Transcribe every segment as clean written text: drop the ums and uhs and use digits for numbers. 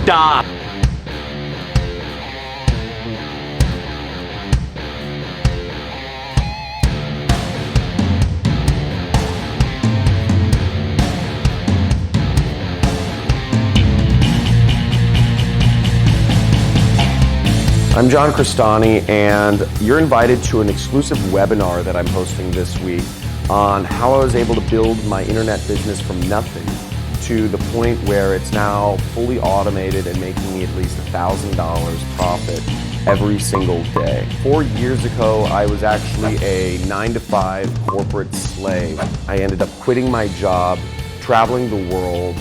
Stop. I'm John Crestani, and you're invited to an exclusive webinar that I'm hosting this week on how I was able to build my internet business from nothing to the point where it's now fully automated and making me at least $1,000 profit every single day. 4 years ago, I was actually a 9-to-5 corporate slave. I ended up quitting my job, traveling the world,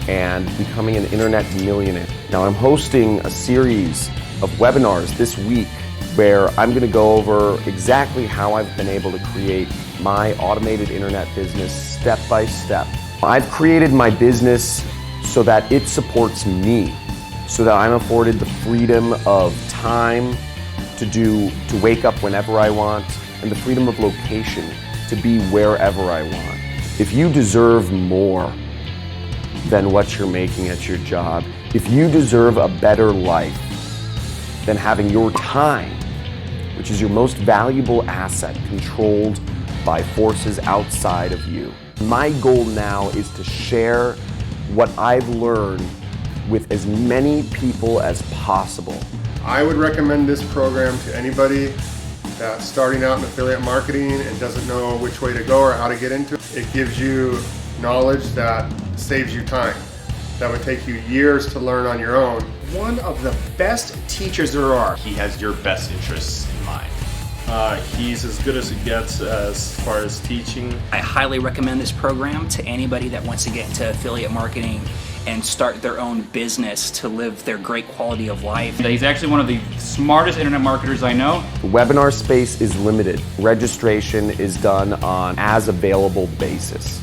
and becoming an internet millionaire. Now I'm hosting a series of webinars this week where I'm going to go over exactly how I've been able to create my automated internet business step by step. I've created my business so that it supports me, so that I'm afforded the freedom of time to wake up whenever I want, and the freedom of location to be wherever I want. If you deserve more than what you're making at your job, if you deserve a better life than having your time, which is your most valuable asset, controlled by forces outside of you. My goal now is to share what I've learned with as many people as possible. I would recommend this program to anybody that's starting out in affiliate marketing and doesn't know which way to go or how to get into it. It gives you knowledge that saves you time. That would take you years to learn on your own. One of the best teachers there are. He has your best interests in mind. He's as good as it gets as far as teaching. I highly recommend this program to anybody that wants to get into affiliate marketing and start their own business to live their great quality of life. He's actually one of the smartest internet marketers I know. The webinar space is limited. Registration is done on as available basis.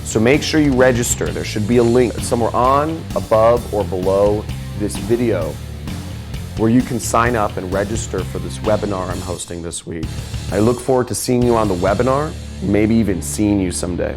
So make sure you register. There should be a link somewhere on, above, or below this video where you can sign up and register for this webinar I'm hosting this week. I look forward to seeing you on the webinar, maybe even seeing you someday.